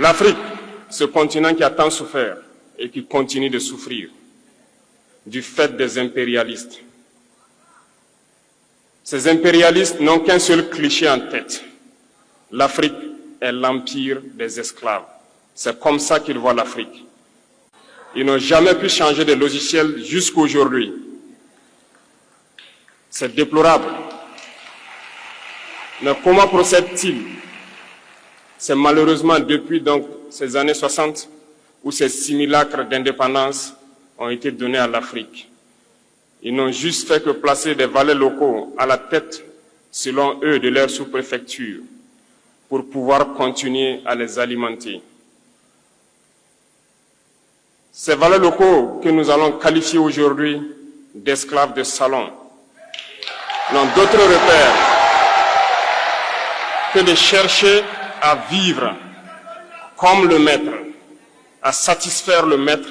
L'Afrique, ce continent qui a tant souffert et qui continue de souffrir du fait des impérialistes. Ces impérialistes n'ont qu'un seul cliché en tête. L'Afrique est l'empire des esclaves. C'est comme ça qu'ils voient l'Afrique. Ils n'ont jamais pu changer de logiciel jusqu'à aujourd'hui. C'est déplorable. Mais comment procèdent-ils? C'est malheureusement depuis donc ces années 60 où ces simulacres d'indépendance ont été donnés à l'Afrique. Ils n'ont juste fait que placer des valets locaux à la tête, selon eux, de leur sous-préfecture pour pouvoir continuer à les alimenter. Ces valets locaux que nous allons qualifier aujourd'hui d'esclaves de salon n'ont d'autre repère que de chercher à vivre comme le maître, à satisfaire le maître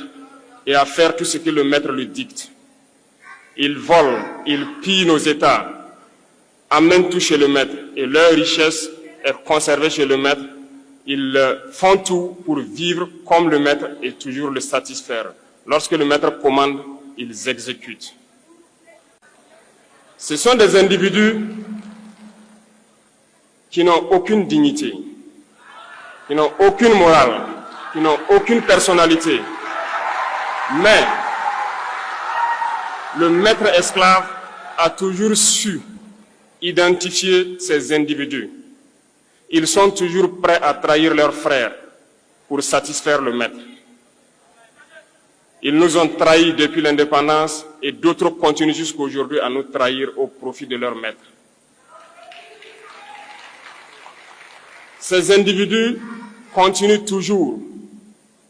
et à faire tout ce que le maître lui dicte. Ils volent, ils pillent nos États, amènent tout chez le maître et leur richesse est conservée chez le maître. Ils font tout pour vivre comme le maître et toujours le satisfaire. Lorsque le maître commande, ils exécutent. Ce sont des individus qui n'ont aucune dignité, qui n'ont aucune morale, qui n'ont aucune personnalité. Mais le maître esclave a toujours su identifier ces individus. Ils sont toujours prêts à trahir leurs frères pour satisfaire le maître. Ils nous ont trahis depuis l'indépendance et d'autres continuent jusqu'à aujourd'hui à nous trahir au profit de leur maître. Ces individus continuent toujours,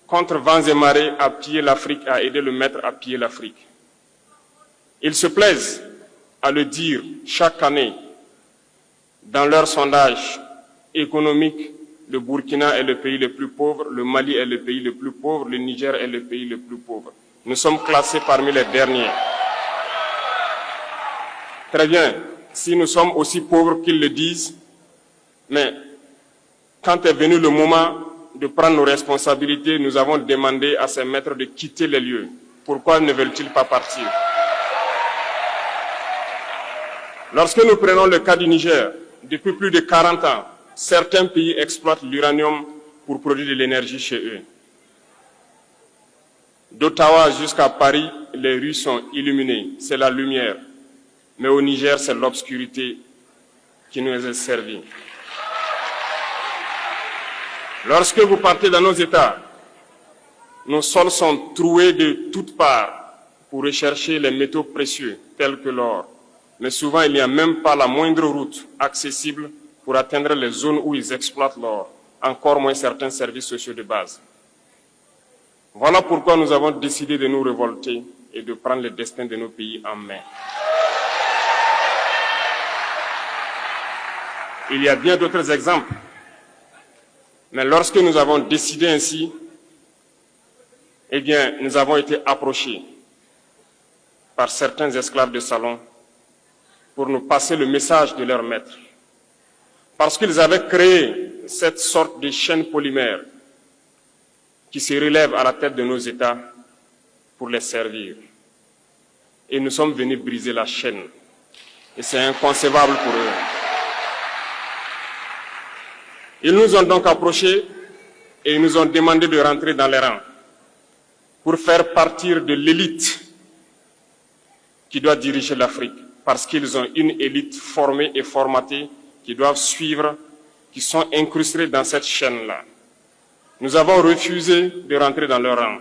contre vents et marées, à piller l'Afrique, à aider le maître à piller l'Afrique. Ils se plaisent à le dire chaque année dans leurs sondages économiques. Le Burkina est le pays le plus pauvre, le Mali est le pays le plus pauvre, le Niger est le pays le plus pauvre. Nous sommes classés parmi les derniers. Très bien, si nous sommes aussi pauvres qu'ils le disent, mais quand est venu le moment de prendre nos responsabilités, nous avons demandé à ces maîtres de quitter les lieux. Pourquoi ne veulent-ils pas partir? Lorsque nous prenons le cas du Niger, depuis plus de 40 ans, certains pays exploitent l'uranium pour produire de l'énergie chez eux. D'Ottawa jusqu'à Paris, les rues sont illuminées, c'est la lumière. Mais au Niger, c'est l'obscurité qui nous est servie. Lorsque vous partez dans nos États, nos sols sont troués de toutes parts pour rechercher les métaux précieux tels que l'or. Mais souvent, il n'y a même pas la moindre route accessible pour atteindre les zones où ils exploitent l'or, encore moins certains services sociaux de base. Voilà pourquoi nous avons décidé de nous révolter et de prendre le destin de nos pays en main. Il y a bien d'autres exemples. Mais lorsque nous avons décidé ainsi, eh bien, nous avons été approchés par certains esclaves de salon pour nous passer le message de leur maître. Parce qu'ils avaient créé cette sorte de chaîne polymère qui se relève à la tête de nos États pour les servir. Et nous sommes venus briser la chaîne. Et c'est inconcevable pour eux. Ils nous ont donc approchés et ils nous ont demandé de rentrer dans les rangs pour faire partir de l'élite qui doit diriger l'Afrique. Parce qu'ils ont une élite formée et formatée qui doivent suivre, qui sont incrustés dans cette chaîne-là. Nous avons refusé de rentrer dans leur rang.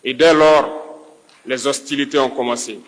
Et dès lors, les hostilités ont commencé.